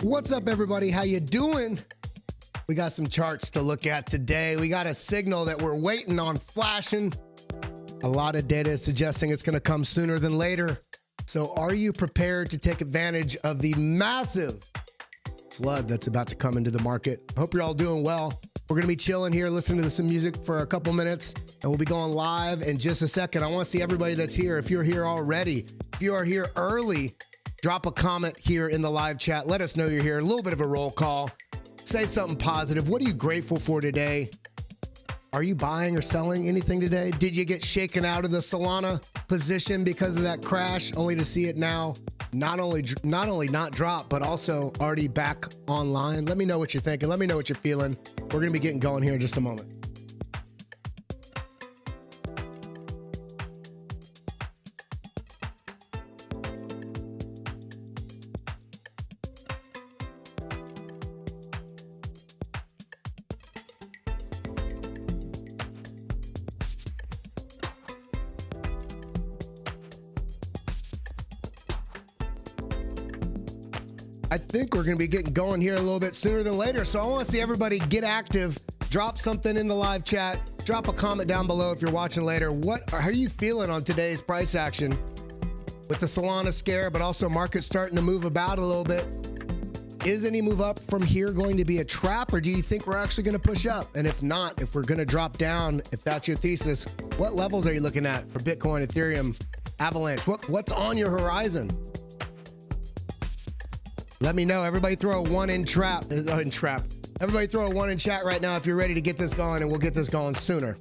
What's up, everybody? How you doing? We got some charts to look at today. We got a signal that we're waiting on flashing. A lot of data is suggesting it's going to come sooner than later. So are you prepared to take advantage of the massive flood that's about to come into the market? Hope you're all doing well. We're going to be chilling here, listening to some music for a couple minutes, and we'll be going live in just a second. I want to see everybody that's here. If you're here already, if you are here early, drop a comment here in the live chat. Let us know you're here. A little bit of a roll call. Say something positive. What are you grateful for today? Are you buying or selling anything today? Did you get shaken out of the Solana position because of that crash, only to see it now not only not drop, but also already back online? Let me know what you're thinking. Let me know what you're feeling. We're going to be getting going here in just a moment. I think we're going to be getting going here a little bit sooner than later. So I want to see everybody get active. Drop something in the live chat. Drop a comment down below if you're watching later. How are you feeling on today's price action with the Solana scare, but also market starting to move about a little bit? Is any move up from here going to be a trap, or do you think we're actually going to push up? And if not, if we're going to drop down, if that's your thesis, what levels are you looking at for Bitcoin, Ethereum, Avalanche? What's on your horizon? Let me know. Everybody throw a one in trap. Everybody throw a one in chat right now if you're ready to get this going, and we'll get this going sooner.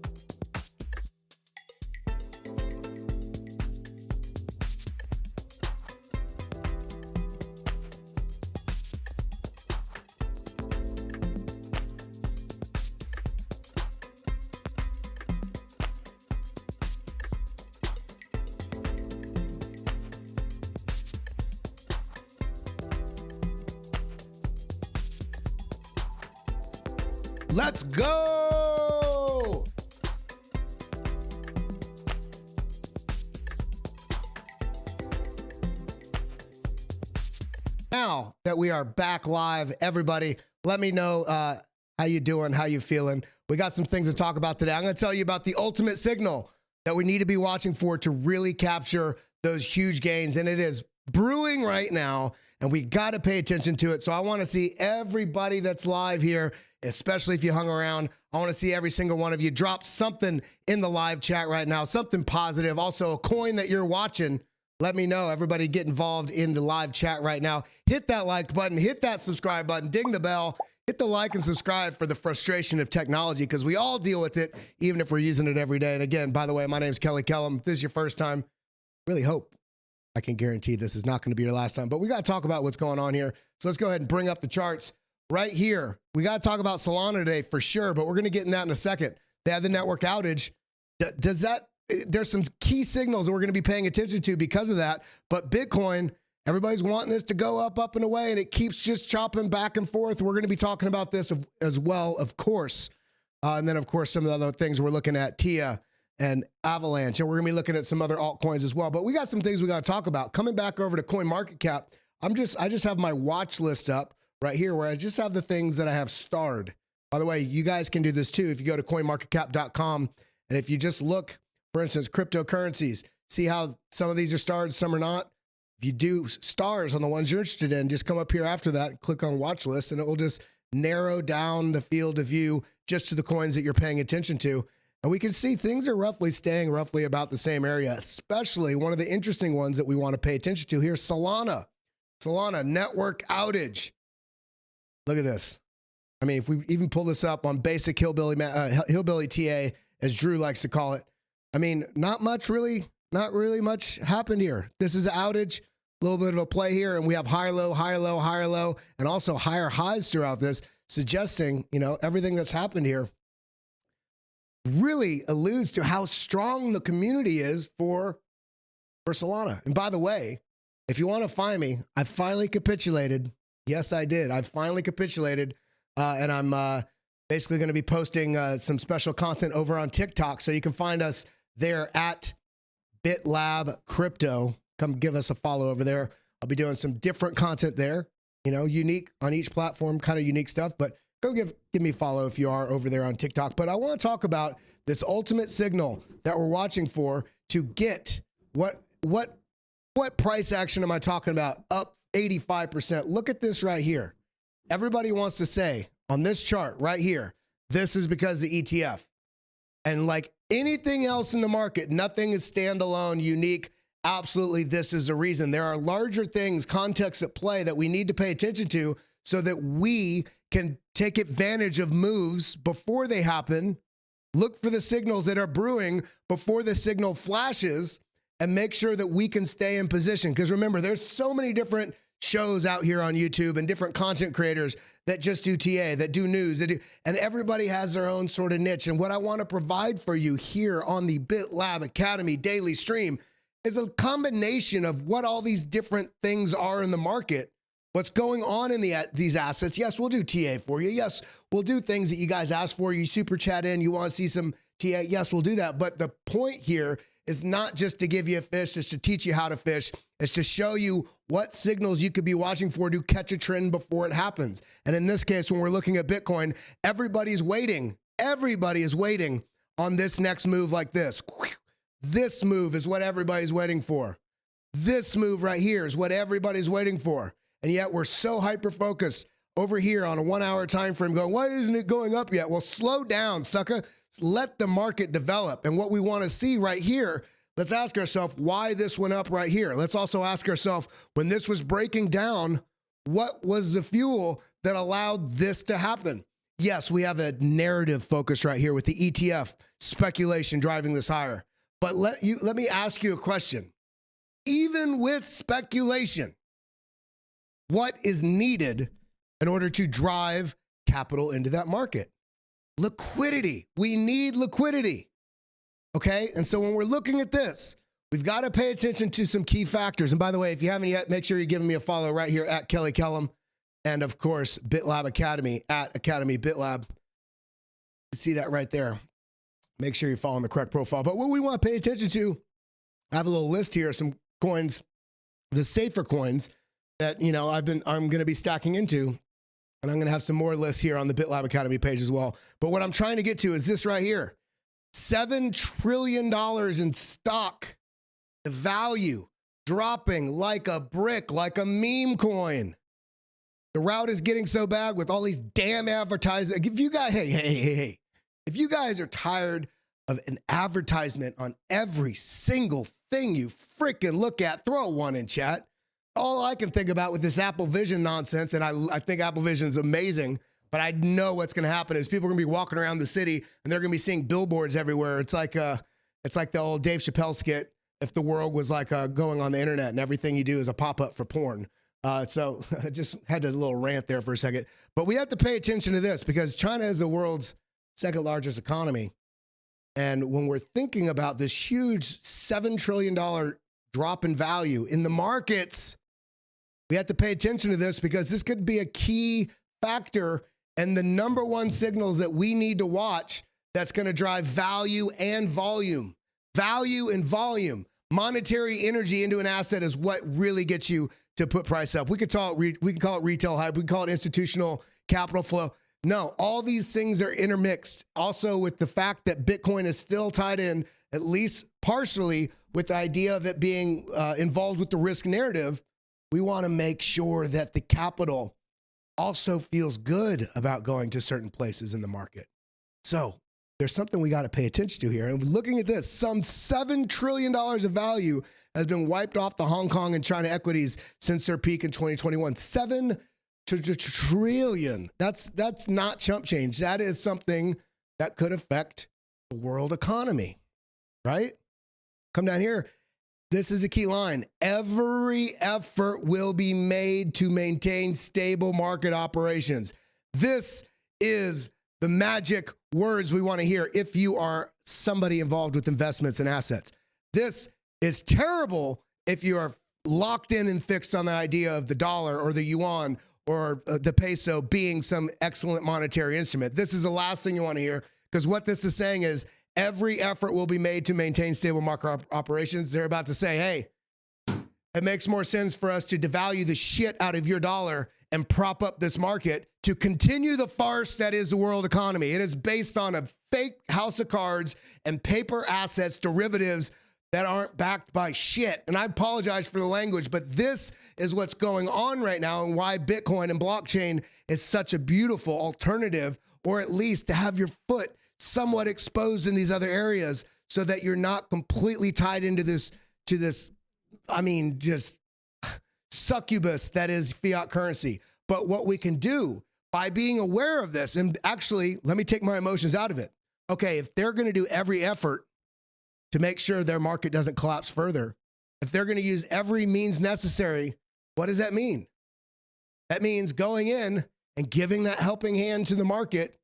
Let's go! Now that we are back live, everybody, let me know how you doing, how you feeling. We got some things to talk about today. I'm going to tell you about the ultimate signal that we need to be watching for to really capture those huge gains, and it is brewing right now, and we got to pay attention to it. So I want to see everybody that's live here, especially if you hung around. I want to see every single one of you drop something in the live chat right now, something positive. Also, a coin that you're watching. Let me know. Everybody get involved in the live chat right now. Hit that like button, hit that subscribe button, ding the bell, hit the like and subscribe for the frustration of technology, because we all deal with it, even if we're using it every day. And again, by the way, my name's Kelly Kellum. If this is your first time, really hope I can guarantee this is not going to be your last time. But we got to talk about what's going on here. So let's go ahead and bring up the charts right here. We got to talk about Solana today for sure, but we're going to get in that in a second. They had the network outage. There's some key signals that we're going to be paying attention to because of that. But Bitcoin, everybody's wanting this to go up and away, and it keeps just chopping back and forth. We're going to be talking about this as well, of course. And then, of course, some of the other things we're looking at, TIA and Avalanche, and we're going to be looking at some other altcoins as well. But we got some things we got to talk about. Coming back over to CoinMarketCap, I just have my watch list up right here, where I just have the things that I have starred. By the way, you guys can do this too. If you go to coinmarketcap.com, and if you just look, for instance, cryptocurrencies, see how some of these are starred, some are not. If you do stars on the ones you're interested in, just come up here after that, click on watch list, and it will just narrow down the field of view just to the coins that you're paying attention to. And we can see things are staying roughly about the same area, especially one of the interesting ones that we want to pay attention to here, Solana. Solana network outage. Look at this. I mean, if we even pull this up on basic hillbilly TA, as Drew likes to call it, I mean, not really much happened here. This is an outage, a little bit of a play here, and we have higher low, higher low, higher low, and also higher highs throughout this, suggesting, everything that's happened here really alludes to how strong the community is for Solana. And by the way, if you want to find me, I finally capitulated. Yes, I did. I finally capitulated, and I'm basically going to be posting some special content over on TikTok, so you can find us there at BitLab Crypto. Come give us a follow over there. I'll be doing some different content there. unique on each platform, kind of unique stuff. But go give me a follow if you are over there on TikTok. But I want to talk about this ultimate signal that we're watching for to get what price action am I talking about? Up 85%. Look at this right here. Everybody wants to say on this chart right here, this is because of the ETF. And like anything else in the market, nothing is standalone, unique. Absolutely, this is the reason. There are larger things, contexts at play that we need to pay attention to so that we can take advantage of moves before they happen, look for the signals that are brewing before the signal flashes, and make sure that we can stay in position. Because remember, there's so many different shows out here on YouTube and different content creators that just do TA, that do news, and everybody has their own sort of niche. And what I want to provide for you here on the BitLab Academy daily stream is a combination of what all these different things are in the market, what's going on in these assets. Yes, we'll do TA for you. Yes, we'll do things that you guys ask for. You super chat in, you want to see some TA. Yes, we'll do that. But the point here is not just to give you a fish, it's to teach you how to fish. It's to show you what signals you could be watching for to catch a trend before it happens. And in this case, when we're looking at Bitcoin, everybody's waiting. Everybody is waiting on this next move like this. This move is what everybody's waiting for. This move right here is what everybody's waiting for. And yet we're so hyper-focused over here on a 1 hour time frame going, why isn't it going up yet? Well, slow down, sucker. Let the market develop. And what we want to see right here, let's ask ourselves why this went up right here. Let's also ask ourselves, when this was breaking down, what was the fuel that allowed this to happen? Yes, we have a narrative focus right here with the ETF speculation driving this higher. But let me ask you a question. Even with speculation, what is needed in order to drive capital into that market? Liquidity. We need liquidity. Okay? And so when we're looking at this, we've got to pay attention to some key factors. And by the way, if you haven't yet, make sure you're giving me a follow right here at Kelly Kellum. And of course, BitLab Academy at Academy BitLab. See that right there. Make sure you're following the correct profile. But what we want to pay attention to, I have a little list here, some coins, the safer coins that, I'm going to be stacking into. And I'm going to have some more lists here on the BitLab Academy page as well. But what I'm trying to get to is this right here. $7 trillion in stock. The value dropping like a brick, like a meme coin. The route is getting so bad with all these damn advertising. If you guys, hey. If you guys are tired of an advertisement on every single thing you freaking look at, throw one in chat. All I can think about with this Apple Vision nonsense, and I think Apple Vision is amazing, but I know what's going to happen is people are going to be walking around the city and they're going to be seeing billboards everywhere. It's like the old Dave Chappelle skit, if the world was like going on the internet and everything you do is a pop-up for porn. So I just had a little rant there for a second. But we have to pay attention to this because China is the world's second largest economy. And when we're thinking about this huge $7 trillion drop in value in the markets, we have to pay attention to this because this could be a key factor and the number one signals that we need to watch that's going to drive value and volume. Value and volume. Monetary energy into an asset is what really gets you to put price up. We can call it retail hype. We can call it institutional capital flow. No, all these things are intermixed. Also with the fact that Bitcoin is still tied in, at least partially, with the idea of it being involved with the risk narrative, we want to make sure that the capital also feels good about going to certain places in the market. So there's something we got to pay attention to here. And looking at this, some $7 trillion of value has been wiped off the Hong Kong and China equities since their peak in 2021. 7 trillion. That's not chump change. That is something that could affect the world economy, right? Come down here. This is a key line. Every effort will be made to maintain stable market operations. This is the magic words we want to hear if you are somebody involved with investments and assets. This is terrible if you are locked in and fixed on the idea of the dollar or the yuan or the peso being some excellent monetary instrument. This is the last thing you want to hear because what this is saying is every effort will be made to maintain stable market operations. They're about to say, hey, it makes more sense for us to devalue the shit out of your dollar and prop up this market to continue the farce that is the world economy. It is based on a fake house of cards and paper assets, derivatives that aren't backed by shit. And I apologize for the language, but this is what's going on right now and why Bitcoin and blockchain is such a beautiful alternative, or at least to have your foot somewhat exposed in these other areas so that you're not completely tied into this, just succubus that is fiat currency. But what we can do by being aware of this, and actually, let me take my emotions out of it. Okay, if they're going to do every effort to make sure their market doesn't collapse further, if they're going to use every means necessary, what does that mean? That means going in and giving that helping hand to the market,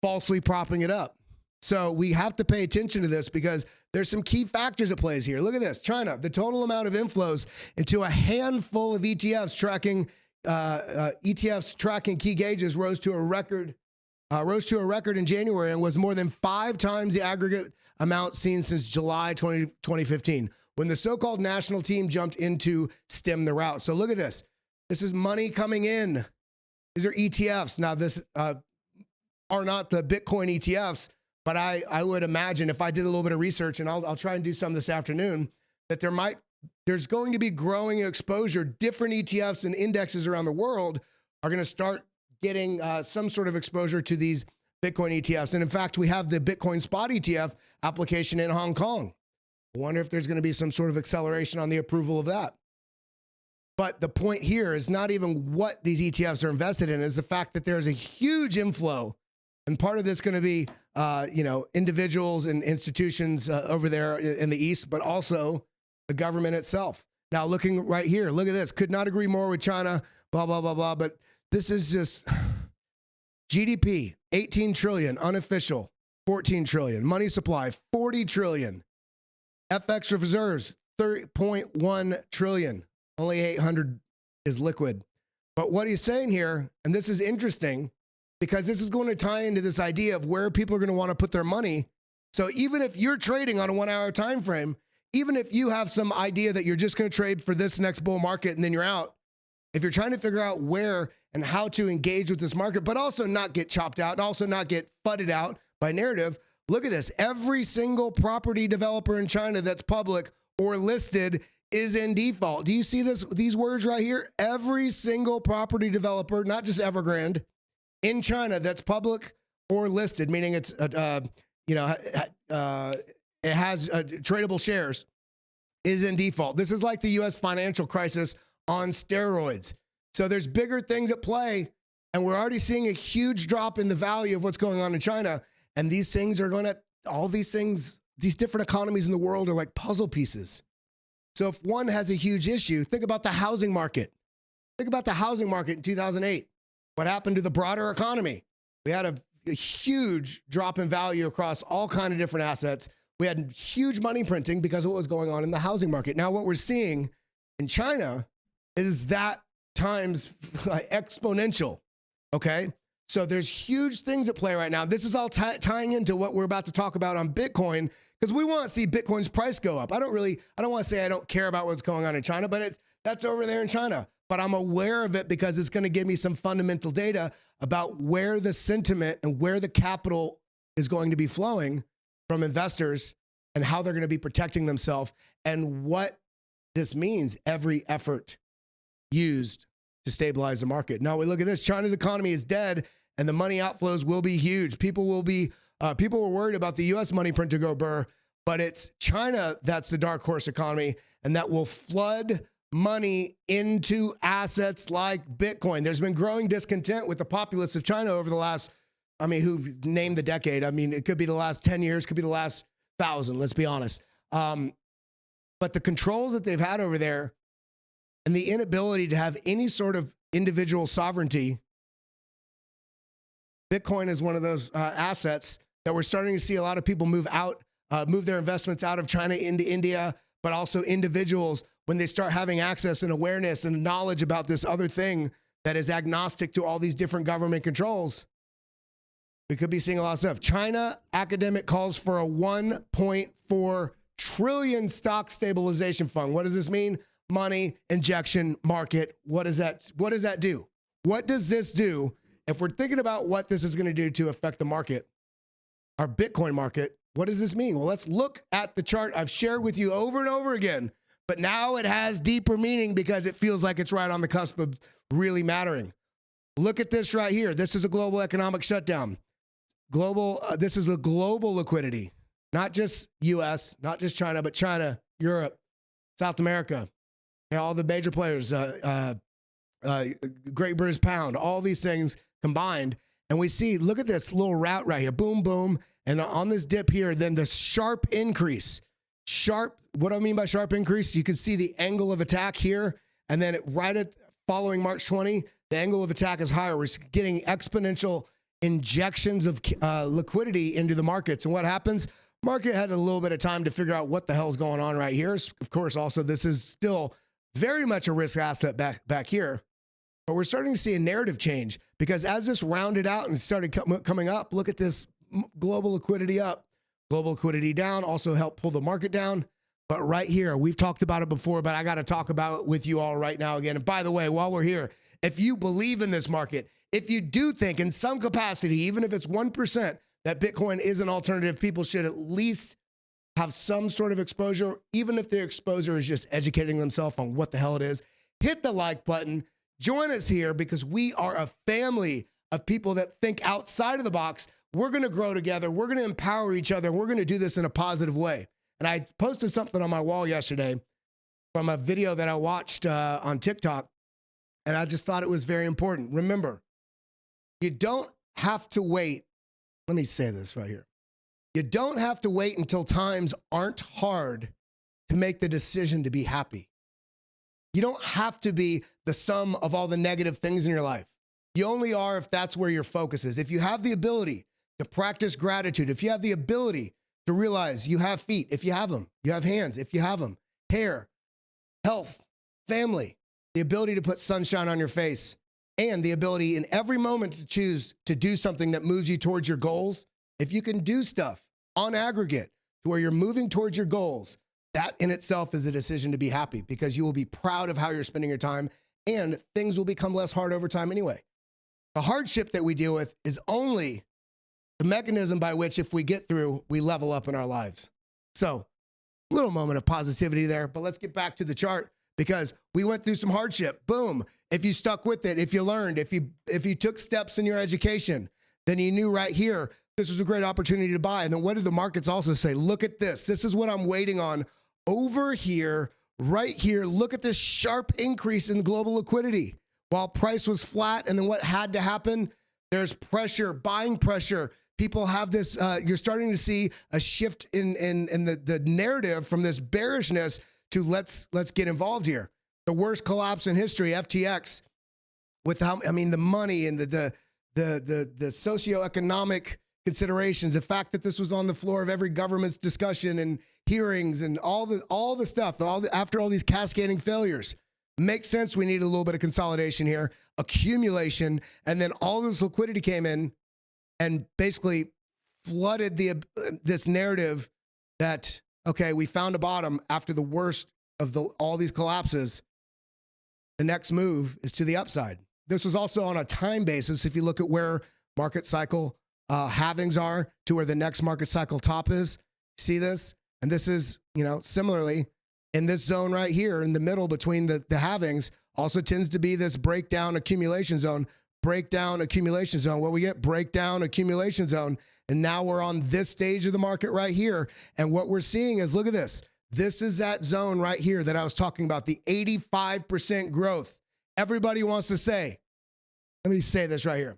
falsely propping it up. So we have to pay attention to this because there's some key factors at play here. Look at this. China, the total amount of inflows into a handful of ETFs tracking key gauges rose to a record in January and was more than 5 times the aggregate amount seen since July 2015, when the so-called national team jumped in to stem the rout. So look at this. This is money coming in. These are ETFs. Now, this are not the Bitcoin ETFs, but I would imagine if I did a little bit of research, and I'll try and do some this afternoon, that there's going to be growing exposure. Different ETFs and indexes around the world are going to start getting some sort of exposure to these Bitcoin ETFs. And in fact, we have the Bitcoin spot ETF application in Hong Kong. I wonder if there's going to be some sort of acceleration on the approval of that. But the point here is not even what these ETFs are invested in, is the fact that there's a huge inflow. And part of this is going to be, individuals and institutions over there in the East, but also the government itself. Now, looking right here, look at this. Could not agree more with China, blah, blah, blah, blah. But this is just GDP, 18 trillion, unofficial, 14 trillion. Money supply, 40 trillion. FX reserves, 30.1 trillion. Only 800 is liquid. But what he's saying here, and this is interesting, because this is going to tie into this idea of where people are going to want to put their money. So even if you're trading on a 1 hour time frame, even if you have some idea that you're just going to trade for this next bull market and then you're out, if you're trying to figure out where and how to engage with this market, but also not get chopped out and also not get fudded out by narrative, look at this. Every single property developer in China that's public or listed is in default. Do you see these words right here? Every single property developer, not just Evergrande, in China that's public or listed, meaning it's it has tradable shares, is in default. This is like the U.S. financial crisis on steroids. So there's bigger things at play, and we're already seeing a huge drop in the value of what's going on in China. And these things are going to, all these things, these different economies in the world are like puzzle pieces. So if one has a huge issue, think about the housing market. Think about the housing market in 2008. What happened to the broader economy? We had a huge drop in value across all kinds of different assets. We had huge money printing because of what was going on in the housing market. Now, what we're seeing in China is that times exponential, okay? So there's huge things at play right now. This is all tying into what we're about to talk about on Bitcoin, because we want to see Bitcoin's price go up. I don't want to say I don't care about what's going on in China, but that's over there in China. But I'm aware of it because it's going to give me some fundamental data about where the sentiment and where the capital is going to be flowing from investors and how they're going to be protecting themselves and what this means, every effort used to stabilize the market. Now we look at this. China's economy is dead and the money outflows will be huge. People were worried about the U.S. money print to go burr, but it's China that's the dark horse economy, and that will flood money into assets like Bitcoin. There's been growing discontent with the populace of China over the last, who've named the decade. It could be the last 10 years, could be the last 1,000, let's be honest. But the controls that they've had over there and the inability to have any sort of individual sovereignty, Bitcoin is one of those assets that we're starting to see a lot of people move their investments out of China into India, but also individuals, when they start having access and awareness and knowledge about this other thing that is agnostic to all these different government controls, we could be seeing a lot of stuff. China academic calls for a 1.4 trillion stock stabilization fund. What does this mean? money injection market. What does that do? What does this do? If we're thinking about what this is going to do to affect the market, our Bitcoin market, what does this mean? Well, let's look at the chart I've shared with you over and over again, but now it has deeper meaning because it feels like it's right on the cusp of really mattering. Look at this right here. This is a global economic shutdown. This is a global liquidity, not just US, not just China, but China, Europe, South America, all the major players, Great British Pound, all these things combined. And we see, look at this little route right here, boom, boom. And on this dip here, then the sharp increase. What do I mean by sharp increase? You can see the angle of attack here. And then following March 20, the angle of attack is higher. We're getting exponential injections of liquidity into the markets. And what happens? Market had a little bit of time to figure out what the hell's going on right here. Of course, also, this is still very much a risk asset back here. But we're starting to see a narrative change because as this rounded out and started coming up, look at this global liquidity up, global liquidity down, also helped pull the market down. But right here, we've talked about it before, but I got to talk about it with you all right now again. And by the way, while we're here, if you believe in this market, if you do think in some capacity, even if it's 1%, that Bitcoin is an alternative, people should at least have some sort of exposure, even if their exposure is just educating themselves on what the hell it is. Hit the like button. Join us here because we are a family of people that think outside of the box. We're going to grow together. We're going to empower each other. We're going to do this in a positive way. And I posted something on my wall yesterday from a video that I watched on TikTok, and I just thought it was very important. Remember, you don't have to wait. Let me say this right here. You don't have to wait until times aren't hard to make the decision to be happy. You don't have to be the sum of all the negative things in your life. You only are if that's where your focus is. If you have the ability to practice gratitude, if you have the ability to realize you have feet, if you have them, you have hands, if you have them, hair, health, family, the ability to put sunshine on your face, and the ability in every moment to choose to do something that moves you towards your goals, if you can do stuff on aggregate to where you're moving towards your goals, that in itself is a decision to be happy because you will be proud of how you're spending your time and things will become less hard over time anyway. The hardship that we deal with is only the mechanism by which, if we get through, we level up in our lives. So, a little moment of positivity there, but let's get back to the chart because we went through some hardship. Boom. If you stuck with it, if you learned, if you took steps in your education, then you knew right here, this was a great opportunity to buy. And then what did the markets also say? Look at this. This is what I'm waiting on over here, right here. Look at this sharp increase in global liquidity. While price was flat, and then what had to happen? There's pressure, buying pressure. People have this, you're starting to see a shift in the narrative from this bearishness to let's get involved here. The worst collapse in history, FTX, with the money and the socioeconomic considerations, the fact that this was on the floor of every government's discussion and hearings and all the stuff, after all these cascading failures. Makes sense. We need a little bit of consolidation here, accumulation, and then all this liquidity came in and basically flooded this narrative that, okay, we found a bottom after the worst of all these collapses. The next move is to the upside. This was also on a time basis. If you look at where market cycle halvings are to where the next market cycle top is, see this? And this is, similarly in this zone right here in the middle between the halvings also tends to be this breakdown accumulation zone, What we get, breakdown accumulation zone. And now we're on this stage of the market right here. And what we're seeing is, look at this. This is that zone right here that I was talking about, the 85% growth. Everybody wants to say, let me say this right here.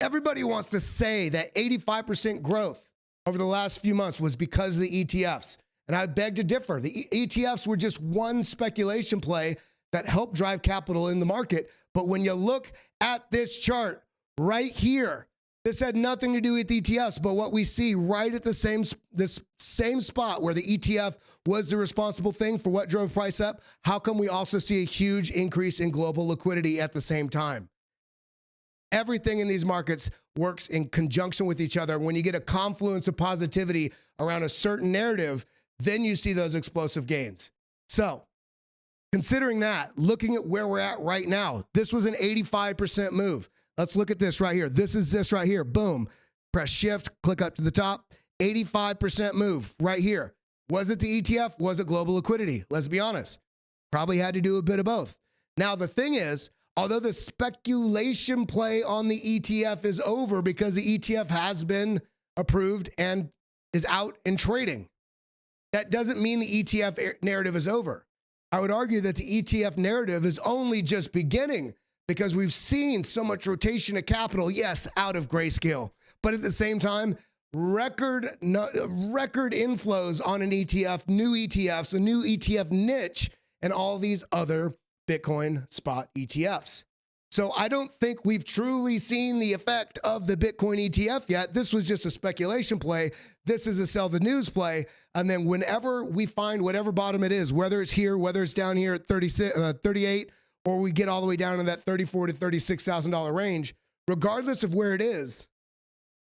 Everybody wants to say that 85% growth over the last few months was because of the ETFs. And I beg to differ. The ETFs were just one speculation play that helped drive capital in the market. But when you look at this chart right here, this had nothing to do with ETFs, but what we see right at this same spot where the ETF was the responsible thing for what drove price up, how come we also see a huge increase in global liquidity at the same time? Everything in these markets works in conjunction with each other. When you get a confluence of positivity around a certain narrative, then you see those explosive gains. So, Considering that, looking at where we're at right now, this was an 85% move. Let's look at this right here. This is this right here. Boom. Press shift, click up to the top. 85% move right here. Was it the ETF? Was it global liquidity? Let's be honest. Probably had to do a bit of both. Now, the thing is, although the speculation play on the ETF is over because the ETF has been approved and is out and trading, that doesn't mean the ETF narrative is over. I would argue that the ETF narrative is only just beginning because we've seen so much rotation of capital, yes, out of grayscale, but at the same time, record inflows on an ETF, new ETFs, a new ETF niche, and all these other Bitcoin spot ETFs. So I don't think we've truly seen the effect of the Bitcoin ETF yet. This was just a speculation play. This is a sell the news play. And then whenever we find whatever bottom it is, whether it's here, whether it's down here at 38, or we get all the way down to that $34,000 to $36,000 range, regardless of where it is,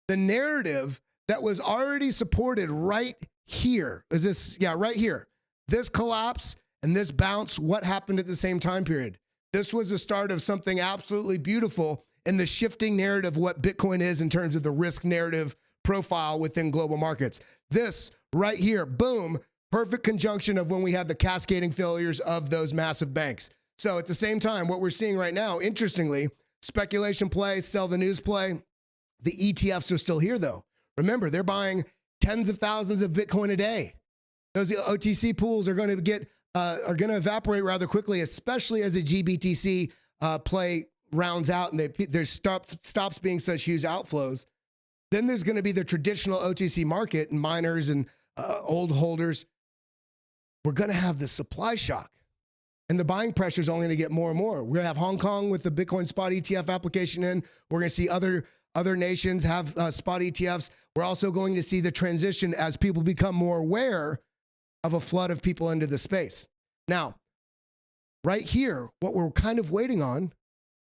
the narrative that was already supported right here is this, right here. This collapse and this bounce, what happened at the same time period? This was the start of something absolutely beautiful in the shifting narrative of what Bitcoin is in terms of the risk narrative profile within global markets. This right here, boom, perfect conjunction of when we had the cascading failures of those massive banks. So at the same time, what we're seeing right now, interestingly, speculation play, sell the news play, the ETFs are still here though. Remember, they're buying tens of thousands of Bitcoin a day. Those OTC pools are going to evaporate rather quickly, especially as the GBTC play rounds out and there stops being such huge outflows. Then there's going to be the traditional OTC market and miners and old holders. We're going to have the supply shock, and the buying pressure is only going to get more and more. We're going to have Hong Kong with the Bitcoin spot ETF application in. We're going to see other nations have spot ETFs. We're also going to see the transition as people become more aware of a flood of people into the space. Now, right here, what we're kind of waiting on,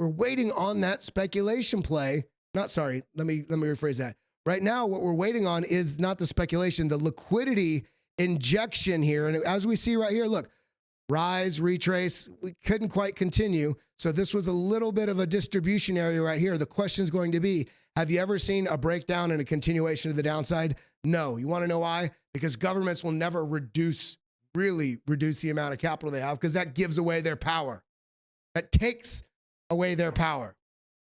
we're waiting on that speculation play. Let me rephrase that. Right now, what we're waiting on is not the speculation, the liquidity injection here. And as we see right here, look, rise, retrace, we couldn't quite continue. So this was a little bit of a distribution area right here. The question is going to be, have you ever seen a breakdown and a continuation of the downside? No. You want to know why? Because governments will never really reduce the amount of capital they have, because that gives away their power. That takes away their power.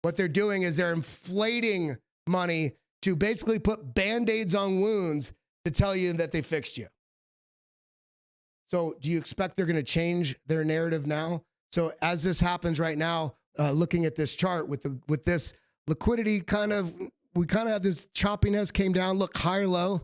What they're doing is they're inflating money to basically put Band-Aids on wounds to tell you that they fixed you. So do you expect they're going to change their narrative now? So as this happens right now, looking at this chart with this liquidity we kind of have this choppiness, came down, look, higher low.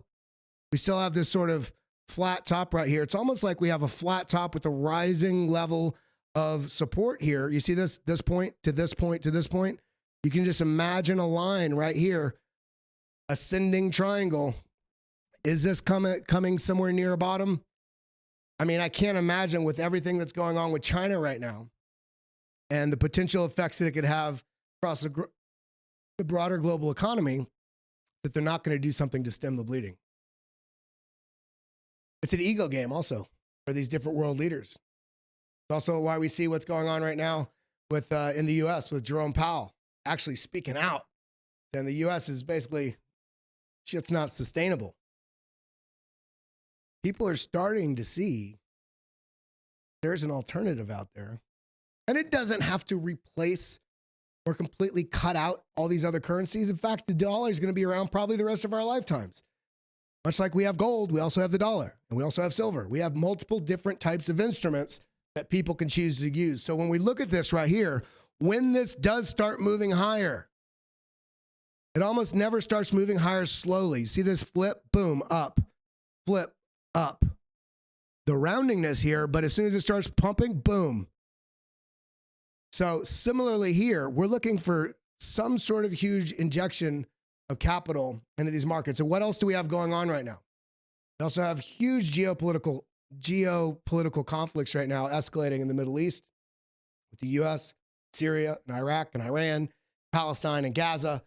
We still have this sort of flat top right here. It's almost like we have a flat top with a rising level of support here. You see this point to this point to this point? You can just imagine a line right here, ascending triangle. Is this coming somewhere near a bottom? I mean, I can't imagine with everything that's going on with China right now and the potential effects that it could have across the broader global economy, that they're not going to do something to stem the bleeding. It's an ego game also for these different world leaders. It's also why we see what's going on right now with in the U.S. with Jerome Powell actually speaking out. And the U.S. is basically, shit's not sustainable. People are starting to see there's an alternative out there. And it doesn't have to replace or completely cut out all these other currencies. In fact, the dollar is going to be around probably the rest of our lifetimes. Much like we have gold, we also have the dollar, and we also have silver. We have multiple different types of instruments that people can choose to use. So when we look at this right here, when this does start moving higher, it almost never starts moving higher slowly. See this flip, boom, up, flip, up. The roundingness here, but as soon as it starts pumping, boom. So similarly here, we're looking for some sort of huge injection of capital into these markets. And what else do we have going on right now? We also have huge geopolitical conflicts right now escalating in the Middle East with the US, Syria, and Iraq, and Iran, Palestine, and Gaza,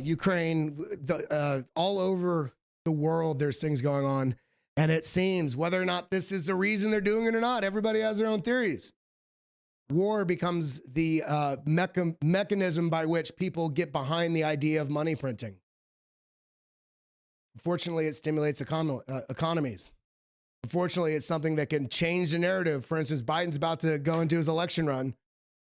Ukraine, all over the world, there's things going on. And it seems, whether or not this is the reason they're doing it or not, everybody has their own theories. War becomes the mechanism by which people get behind the idea of money printing. Unfortunately, it stimulates economies. Unfortunately, it's something that can change the narrative. For instance, Biden's about to go into his election run.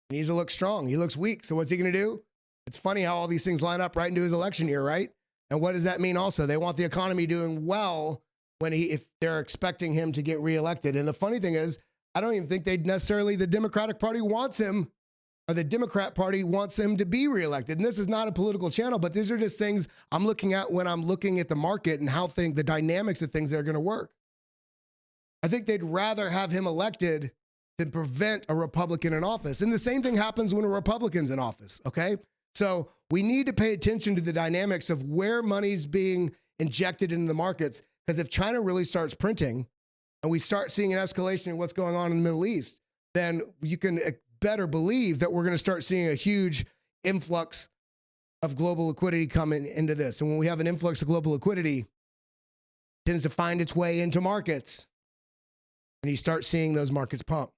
He needs to look strong. He looks weak. So what's he going to do? It's funny how all these things line up right into his election year, right? And what does that mean also? They want the economy doing well if they're expecting him to get reelected. And the funny thing is, I don't even think the Democratic Party wants him, or the Democrat Party wants him to be reelected. And this is not a political channel, but these are just things I'm looking at when I'm looking at the market and how the dynamics of things that are going to work. I think they'd rather have him elected than prevent a Republican in office. And the same thing happens when a Republican's in office, okay? So we need to pay attention to the dynamics of where money's being injected into the markets, because if China really starts printing and we start seeing an escalation in what's going on in the Middle East, then you can better believe that we're going to start seeing a huge influx of global liquidity coming into this. And when we have an influx of global liquidity, it tends to find its way into markets, and you start seeing those markets pump.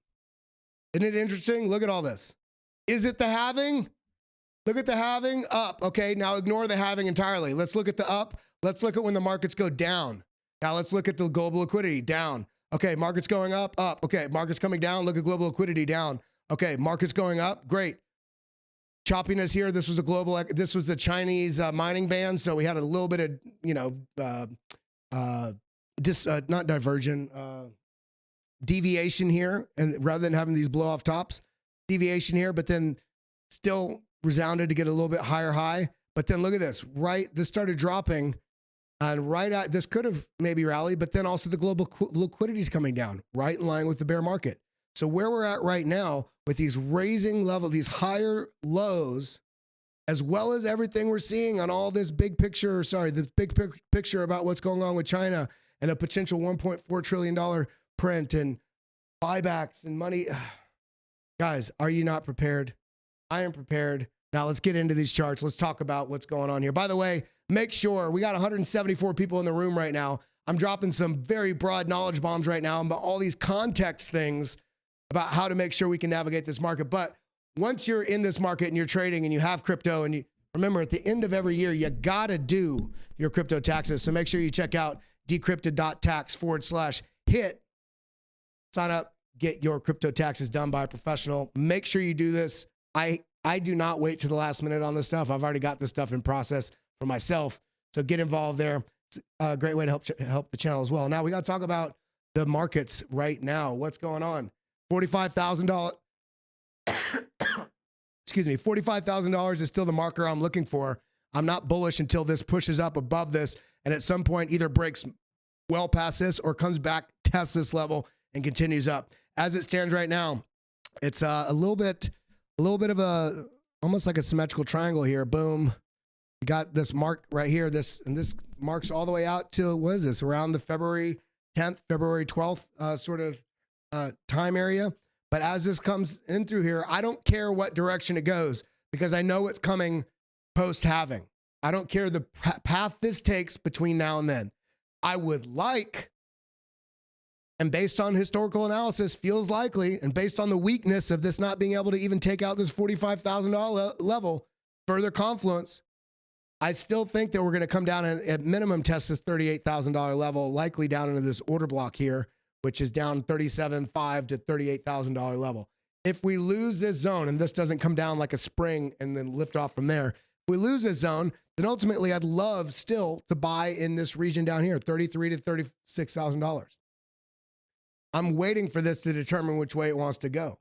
Isn't it interesting? Look at all this. Is it the halving? Look at the halving up. Okay, now ignore the halving entirely. Let's look at the up. Let's look at when the markets go down. Now let's look at the global liquidity down. Okay, markets going up, up. Okay, markets coming down. Look at global liquidity down. Okay, markets going up. Great. Choppiness here. This was a Chinese mining ban, so we had a little bit of, not diversion, deviation here, and rather than having these blow off tops, deviation here, but then still resounded to get a little bit higher high. But then look at this, right? This started dropping, and this could have maybe rallied, but then also the global liquidity is coming down, right in line with the bear market. So where we're at right now with these raising level, these higher lows, as well as everything we're seeing on all this big picture, the big picture about what's going on with China and a potential $1.4 trillion print and buybacks and money. Guys, are you not prepared? I am prepared. Now let's get into these charts. Let's talk about what's going on here. By the way, make sure we got 174 people in the room right now. I'm dropping some very broad knowledge bombs right now about all these context things about how to make sure we can navigate this market. But once you're in this market and you're trading and you have crypto, and you remember at the end of every year, you got to do your crypto taxes. So make sure you check out decrypted.tax/hit. Sign up, get your crypto taxes done by a professional. Make sure you do this. I do not wait to the last minute on this stuff. I've already got this stuff in process for myself. So get involved there. It's a great way to help the channel as well. Now we got to talk about the markets right now. What's going on? $45,000. Excuse me. $45,000 is still the marker I'm looking for. I'm not bullish until this pushes up above this, and at some point either breaks well past this or comes back, tests this level, and continues up. As it stands right now, it's a little bit of a, almost like a symmetrical triangle here. Boom. You got this mark right here. This marks all the way out to, what is this? Around the February 10th, February 12th time area. But as this comes in through here, I don't care what direction it goes because I know it's coming post-halving. I don't care the path this takes between now and then. I would like, and based on historical analysis, feels likely, and based on the weakness of this not being able to even take out this $45,000 level, further confluence, I still think that we're going to come down and at minimum test this $38,000 level, likely down into this order block here, which is down $37,500 to $38,000 level. If we lose this zone, and this doesn't come down like a spring and then lift off from there, if we lose this zone, then ultimately I'd love still to buy in this region down here, $33,000 to $36,000. I'm waiting for this to determine which way it wants to go.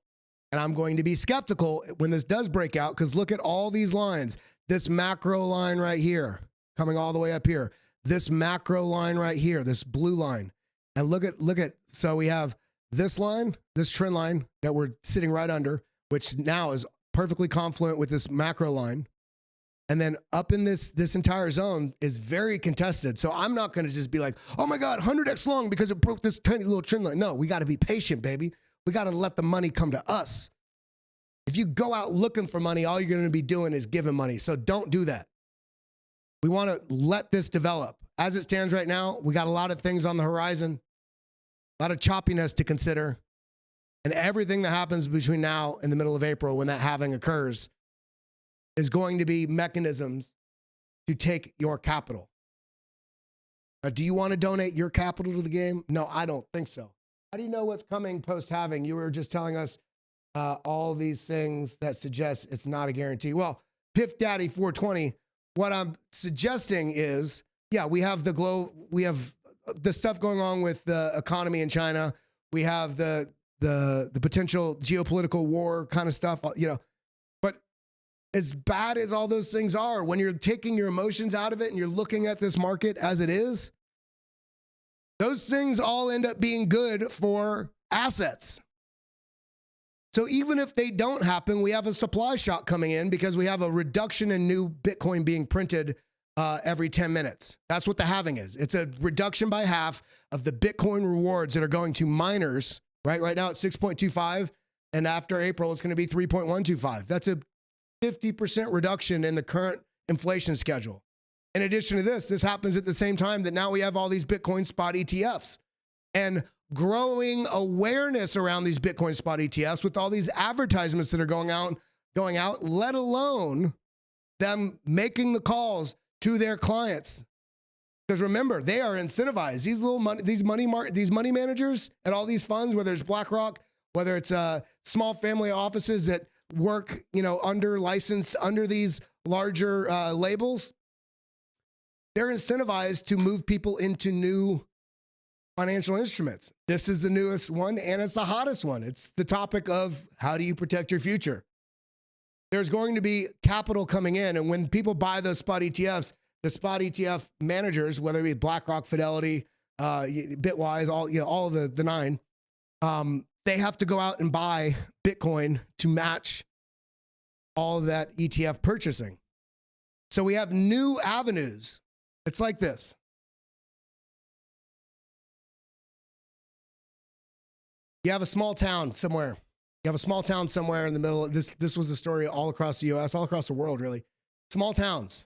And I'm going to be skeptical when this does break out, because look at all these lines. This macro line right here, coming all the way up here. This macro line right here, this blue line. And look at, so we have this line, this trend line that we're sitting right under, which now is perfectly confluent with this macro line. And then up in this entire zone is very contested. So I'm not going to just be like, oh my God, 100x long because it broke this tiny little trend line. No, we got to be patient, baby. We got to let the money come to us. If you go out looking for money, all you're going to be doing is giving money. So don't do that. We want to let this develop. as it stands right now, we got a lot of things on the horizon, a lot of choppiness to consider. And everything that happens between now and the middle of April when that halving occurs is going to be mechanisms to take your capital. Now, do you want to donate your capital to the game? No, I don't think so. How do you know what's coming post-halving? You were just telling us all these things that suggest it's not a guarantee. Well, Piff Daddy 420, what I'm suggesting is, yeah, we have the stuff going on with the economy in China. We have the potential geopolitical war kind of stuff, you know. But as bad as all those things are, when you're taking your emotions out of it and you're looking at this market as it is, those things all end up being good for assets. So even if they don't happen, we have a supply shock coming in because we have a reduction in new Bitcoin being printed every 10 minutes. That's what the halving is. It's a reduction by half of the Bitcoin rewards that are going to miners. Right now it's 6.25, and after April it's going to be 3.125. That's a 50% reduction in the current inflation schedule. In addition to this happens at the same time that now we have all these Bitcoin spot ETFs and growing awareness around these Bitcoin spot ETFs with all these advertisements that are going out, let alone them making the calls to their clients. Because remember, they are incentivized. These money managers and all these funds, whether it's BlackRock, whether it's small family offices that work, licensed under these larger labels, they're incentivized to move people into new financial instruments. This is the newest one, and it's the hottest one. It's the topic of how do you protect your future? There's going to be capital coming in, and when people buy those spot ETFs, the spot ETF managers, whether it be BlackRock, Fidelity, Bitwise, all of the nine, they have to go out and buy Bitcoin to match all of that ETF purchasing. So we have new avenues. It's like this. You have a small town somewhere. You have a small town somewhere in the middle. This was a story all across the US, all across the world, really. Small towns.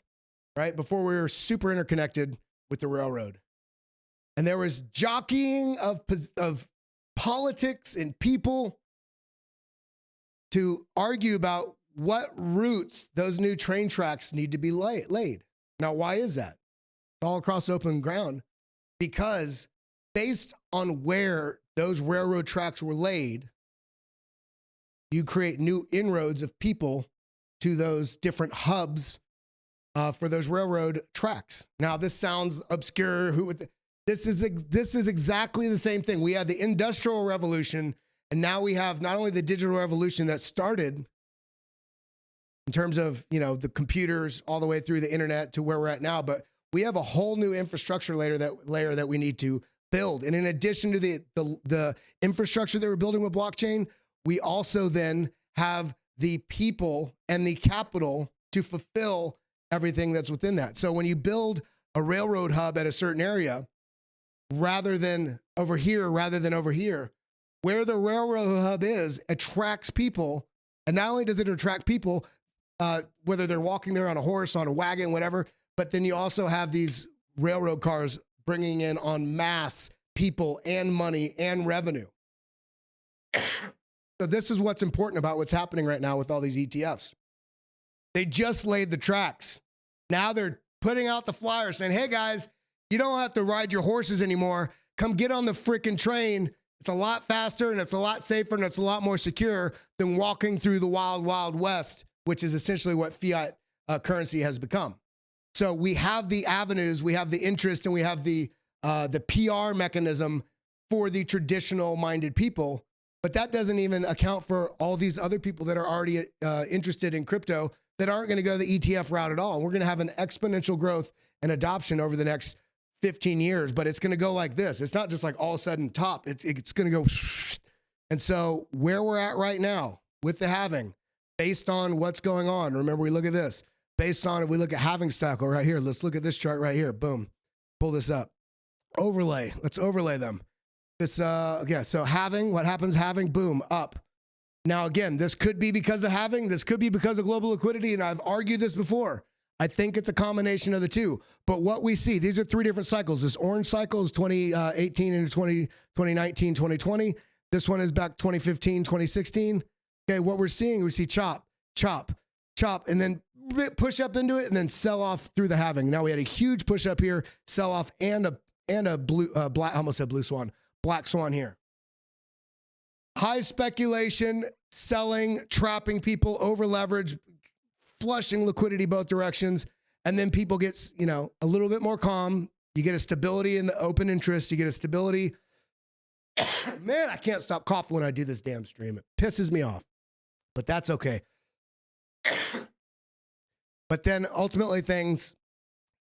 Right? Before we were super interconnected with the railroad. And there was jockeying of politics and people to argue about what routes those new train tracks need to be laid. Now, why is that? It's all across open ground because based on where those railroad tracks were laid, you create new inroads of people to those different hubs for those railroad tracks. Now, this sounds obscure. This is exactly the same thing. We had the Industrial Revolution, and now we have not only the digital revolution that started in terms of the computers all the way through the internet to where we're at now, but we have a whole new infrastructure layer that we need to build. And in addition to the infrastructure that we're building with blockchain, we also then have the people and the capital to fulfill everything that's within that. So when you build a railroad hub at a certain area, rather than over here, where the railroad hub is attracts people. And not only does it attract people, whether they're walking there on a horse, on a wagon, whatever, but then you also have these railroad cars bringing in en masse people and money and revenue. So this is what's important about what's happening right now with all these ETFs. They just laid the tracks. Now they're putting out the flyer saying, hey guys, you don't have to ride your horses anymore. Come get on the freaking train. It's a lot faster and it's a lot safer and it's a lot more secure than walking through the wild, wild west, which is essentially what fiat currency has become. So we have the avenues, we have the interest, and we have the PR mechanism for the traditional minded people. But that doesn't even account for all these other people that are already interested in crypto that aren't going to go the ETF route at all. And we're going to have an exponential growth and adoption over the next 15 years, but it's going to go like this. It's not just like all of a sudden top. It's going to go. And so where we're at right now with the halving, based on what's going on, remember we look at this, based on if we look at halving stack right here, let's look at this chart right here. Boom. Pull this up. Overlay. Let's overlay them. This, so halving, what happens? Halving, boom, up. Now, again, this could be because of halving. This could be because of global liquidity. And I've argued this before. I think it's a combination of the two. But what we see, these are three different cycles. This orange cycle is 2018 into 2019, 2020. This one is back 2015, 2016. Okay, what we're seeing, we see chop, chop, chop, and then push up into it and then sell off through the halving. Now we had a huge push up here, sell off, and a blue, black, I almost said blue swan, black swan here. High speculation, selling, trapping people, over leverage, flushing liquidity both directions. And then people get, you know, a little bit more calm. You get a stability in the open interest. You get a stability. Man, I can't stop coughing when I do this damn stream. It pisses me off, but that's okay. But then ultimately things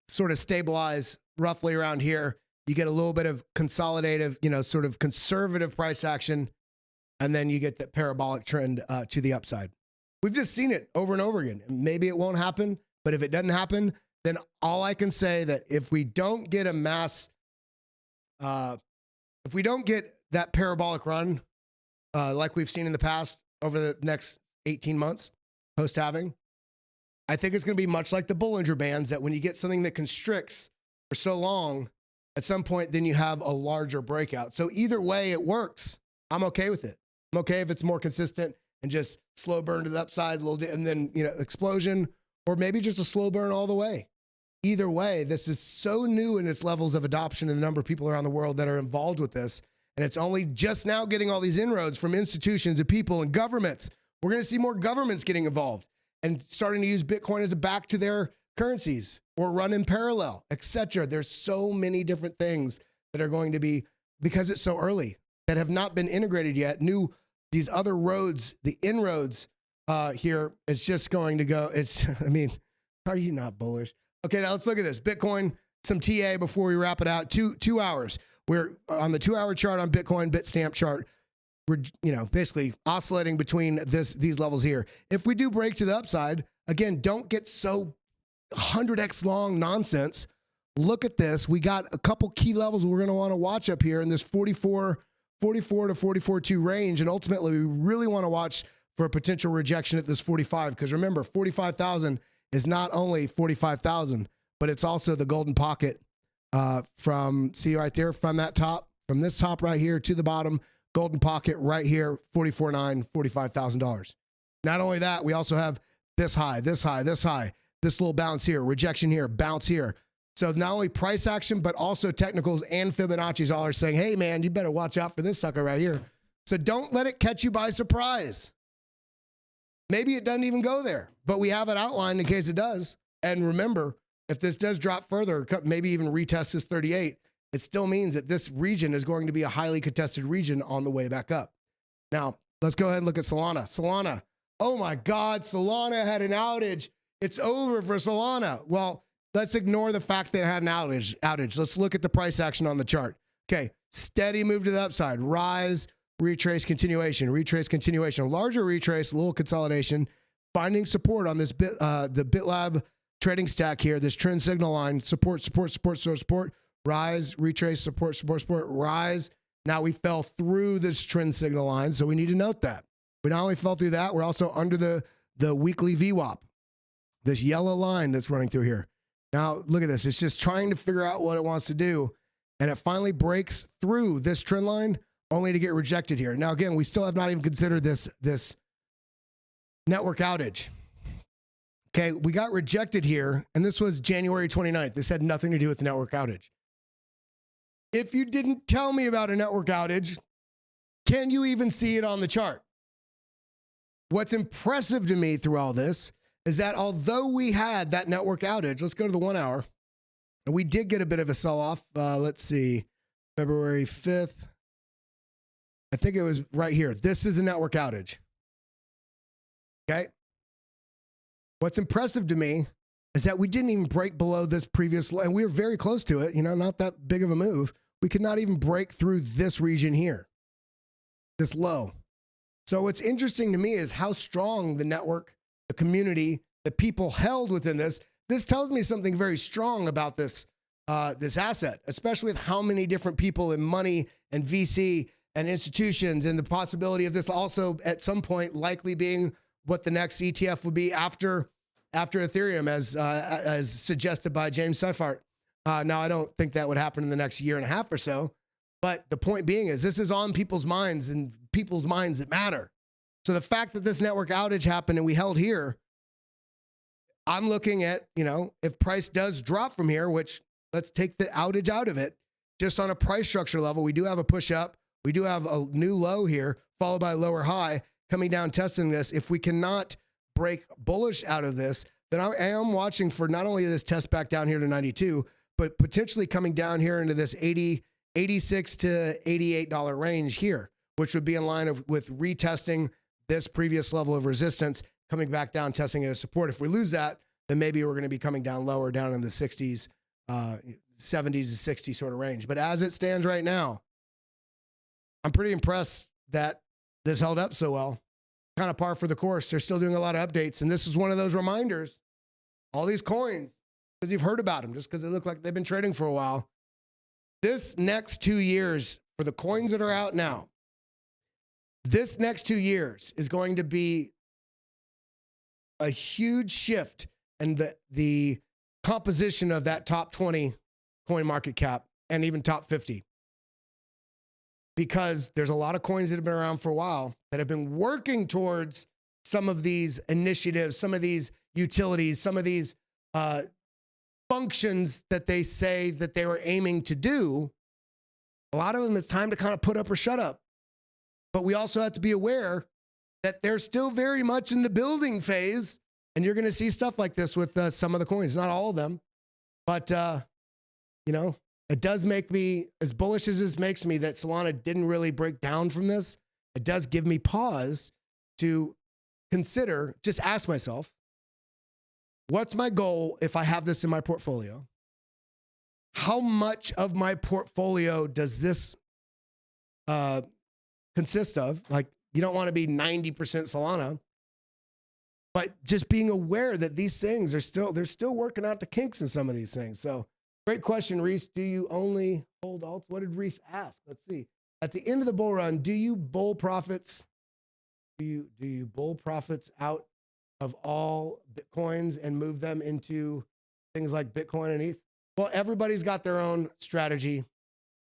sort of stabilize roughly around here. You get a little bit of consolidative, you know, sort of conservative price action. And then you get that parabolic trend to the upside. We've just seen it over and over again. Maybe it won't happen, but if it doesn't happen, then all I can say that if we don't get a mass, if we don't get that parabolic run like we've seen in the past over the next 18 months post-halving, I think it's going to be much like the Bollinger Bands, that when you get something that constricts for so long, at some point, then you have a larger breakout. So either way, it works. I'm okay with it. I'm okay if it's more consistent and just slow burn to the upside a little, and then, you know, explosion, or maybe just a slow burn all the way. Either way, this is so new in its levels of adoption and the number of people around the world that are involved with this. And it's only just now getting all these inroads from institutions and people and governments. We're going to see more governments getting involved and starting to use Bitcoin as a back to their currencies or run in parallel, etc. There's so many different things that are going to be, because it's so early, that have not been integrated yet. These other roads, the inroads here is just going to go. It's, I mean, are you not bullish? Okay, now let's look at this. Bitcoin, some TA before we wrap it out. 2 hours. We're on the 2 hour chart on Bitcoin, Bitstamp chart. We're, you know, basically oscillating between these levels here. If we do break to the upside, again, don't get so 100x long nonsense. Look at this. We got a couple key levels we're going to want to watch up here in this 44 to 44.2 range. And ultimately, we really want to watch for a potential rejection at this 45. Because remember, 45,000 is not only 45,000, but it's also the golden pocket from, see right there, from that top, from this top right here to the bottom, golden pocket right here, $44,900, $45,000. Not only that, we also have this high, this high, this high, this little bounce here, rejection here, bounce here. So not only price action, but also technicals and Fibonacci's all are saying, hey, man, you better watch out for this sucker right here. So don't let it catch you by surprise. Maybe it doesn't even go there, but we have it outlined in case it does. And remember, if this does drop further, maybe even retest this 38, it still means that this region is going to be a highly contested region on the way back up. Now, let's go ahead and look at Solana. Solana, oh my God, Solana had an outage. It's over for Solana. Well, let's ignore the fact that it had an outage. Let's look at the price action on the chart. Okay, steady move to the upside. Rise, retrace, continuation, retrace, continuation. A larger retrace, a little consolidation. Finding support on this the BitLab trading stack here, this trend signal line. Support, support, support, support. Rise, retrace, support, support, support, rise. Now we fell through this trend signal line, so we need to note that. We not only fell through that, we're also under the weekly VWAP, this yellow line that's running through here. Now, look at this. It's just trying to figure out what it wants to do, and it finally breaks through this trend line only to get rejected here. Now, again, we still have not even considered this network outage. Okay, we got rejected here, and this was January 29th. This had nothing to do with the network outage. If you didn't tell me about a network outage, can you even see it on the chart? What's impressive to me through all this is that although we had that network outage, let's go to the 1 hour, and we did get a bit of a sell-off. Let's see, February 5th. I think it was right here. This is a network outage. Okay. What's impressive to me is that we didn't even break below this previous, and we were very close to it, you know, not that big of a move. We could not even break through this region here, this low. So what's interesting to me is how strong the network, the community, the people held within this. This tells me something very strong about this, this asset, especially with how many different people and money and VC and institutions, and the possibility of this also at some point likely being what the next ETF would be after after Ethereum, as suggested by James Seifert. Now, I don't think that would happen in the next year and a half or so, but the point being is this is on people's minds and people's minds that matter. So the fact that this network outage happened and we held here, I'm looking at, if price does drop from here, which let's take the outage out of it, just on a price structure level, we do have a push up. We do have a new low here, followed by a lower high coming down, testing this. If we cannot break bullish out of this, then I am watching for not only this test back down here to 92, but potentially coming down here into this $86 to $88 range here, which would be in line with retesting this previous level of resistance, coming back down, testing it as support. If we lose that, then maybe we're going to be coming down lower, down in the 60s, 70s to 60 sort of range. But as it stands right now, I'm pretty impressed that this held up so well. Kind of par for the course. They're still doing a lot of updates. And this is one of those reminders, all these coins, because you've heard about them, just because they look like they've been trading for a while. This next 2 years, for the coins that are out now, this next 2 years is going to be a huge shift in the composition of that top 20 coin market cap and even top 50. Because there's a lot of coins that have been around for a while that have been working towards some of these initiatives, some of these utilities, some of these functions that they say that they were aiming to do. A lot of them, it's time to kind of put up or shut up. But we also have to be aware that they're still very much in the building phase. And you're going to see stuff like this with some of the coins, not all of them. But, it does make me, as bullish as this makes me, that Solana didn't really break down from this. It does give me pause to consider, just ask myself, what's my goal if I have this in my portfolio? How much of my portfolio does this consist of? Like, you don't want to be 90% Solana, but just being aware that these things are they're still working out the kinks in some of these things. So great question, Reese. Do you only hold alts? What did Reese ask? Let's see. At the end of the bull run, do you bull profits? Do you bull profits out of all Bitcoins and move them into things like Bitcoin and ETH? Well, everybody's got their own strategy,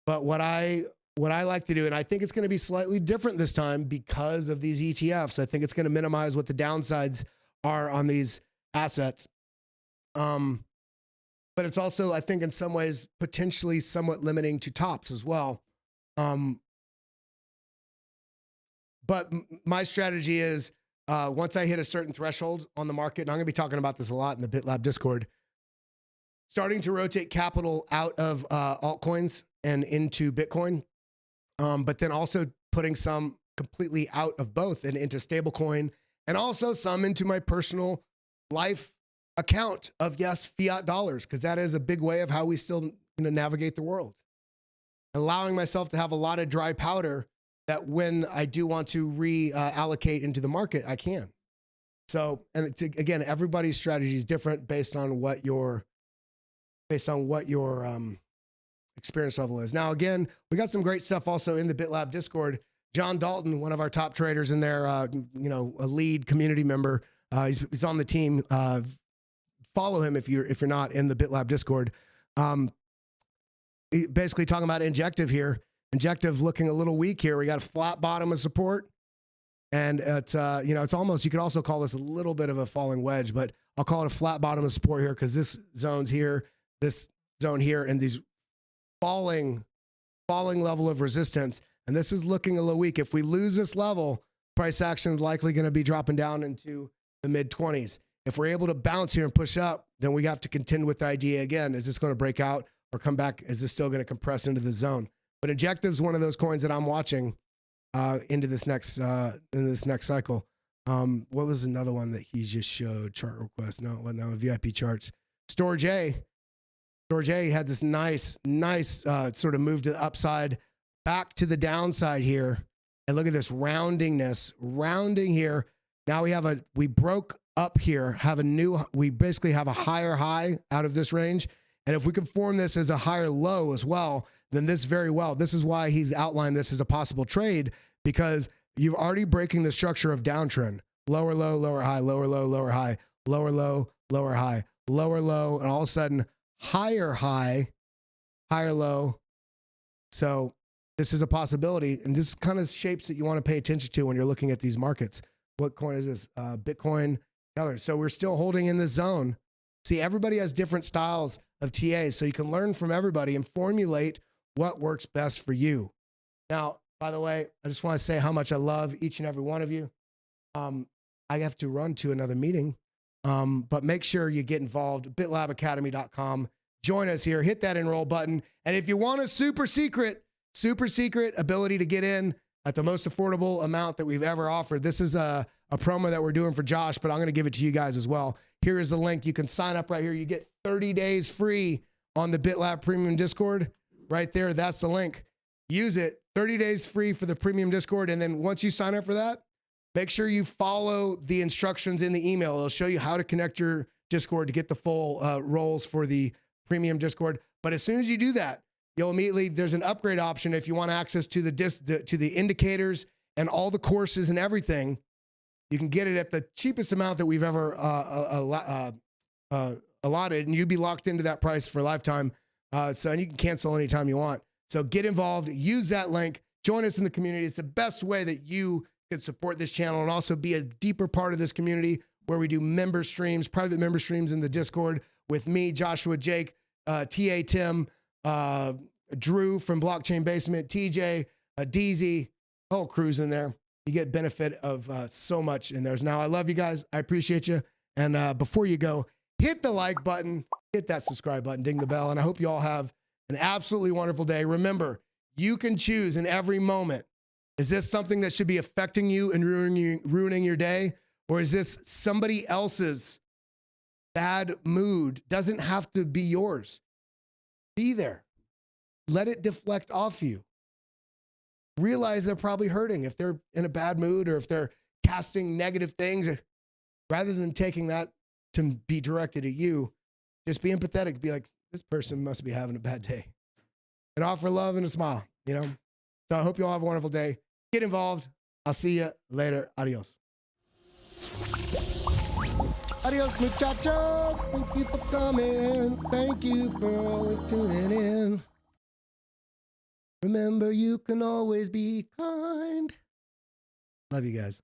but what I like to do, and I think it's going to be slightly different this time because of these ETFs. I think it's going to minimize what the downsides are on these assets. But it's also, I think, in some ways, potentially somewhat limiting to tops as well. But my strategy is once I hit a certain threshold on the market, and I'm going to be talking about this a lot in the BitLab Discord, starting to rotate capital out of altcoins and into Bitcoin, but then also putting some completely out of both and into stablecoin, and also some into my personal life account of, yes, fiat dollars, because that is a big way of how we still navigate the world. Allowing myself to have a lot of dry powder that when I do want to reallocate into the market, I can. So, and it's, again, everybody's strategy is different based on what your experience level is. Now, again, we got some great stuff also in the BitLab Discord. John Dalton, one of our top traders in there, a lead community member, he's on the team. Follow him if you're not in the BitLab Discord. Basically talking about Injective here. Injective looking a little weak here. We got a flat bottom of support, and it's it's almost, you could also call this a little bit of a falling wedge, but I'll call it a flat bottom of support here because this zone's here, this zone here, and these falling level of resistance. And this is looking a little weak. If we lose this level, price action is likely going to be dropping down into the mid 20s. If we're able to bounce here and push up, then we have to contend with the idea again. Is this going to break out or come back? Is this still going to compress into the zone? But Injective is one of those coins that I'm watching into this next cycle. What was another one that he just showed? Chart request? No, VIP charts. Storage A had this nice sort of move to the upside, back to the downside here, and look at this rounding here. Now we broke up here, we basically have a higher high out of this range. And if we can form this as a higher low as well, then this is why he's outlined this as a possible trade, because you're already breaking the structure of downtrend. Lower low, lower high, lower low, lower high. lower low, lower high, lower low, and all of a sudden higher high, higher low. So this is a possibility, and this kind of shapes that you want to pay attention to when you're looking at these markets. What coin is this? Bitcoin. So we're still holding in this zone. See, everybody has different styles of TAs, so you can learn from everybody and formulate what works best for you. Now, by the way, I just want to say how much I love each and every one of you. I have to run to another meeting, but make sure you get involved. BitLabAcademy.com. Join us here. Hit that enroll button. And if you want a super secret ability to get in at the most affordable amount that we've ever offered, this is a promo that we're doing for Josh, but I'm going to give it to you guys as well. Here is the link. You can sign up right here. You get 30 days free on the BitLab Premium Discord. Right there, that's the link. Use it. 30 days free for the Premium Discord. And then once you sign up for that, make sure you follow the instructions in the email. It'll show you how to connect your Discord to get the full roles for the Premium Discord. But as soon as you do that, you'll immediately, there's an upgrade option if you want access to the indicators and all the courses and everything. You can get it at the cheapest amount that we've ever allotted, and you'd be locked into that price for a lifetime. And you can cancel anytime you want. So get involved, use that link, join us in the community. It's the best way that you can support this channel and also be a deeper part of this community where we do member streams, private member streams in the Discord with me, Joshua, Jake, TA Tim, Drew from Blockchain Basement, TJ, DZ, whole crew's in there. You get benefit of so much in there. Now, I love you guys. I appreciate you. And before you go, hit the like button, hit that subscribe button, ding the bell. And I hope you all have an absolutely wonderful day. Remember, you can choose in every moment. Is this something that should be affecting you and ruining your day? Or is this somebody else's bad mood? Doesn't have to be yours. Be there. Let it deflect off you. Realize they're probably hurting if they're in a bad mood or if they're casting negative things. Rather than taking that to be directed at you, just be empathetic. Be like, this person must be having a bad day. And offer love and a smile, you know? So I hope you all have a wonderful day. Get involved. I'll see you later. Adios. Adios, muchachos. Thank you for coming. Thank you for always tuning in. Remember, you can always be kind. Love you guys.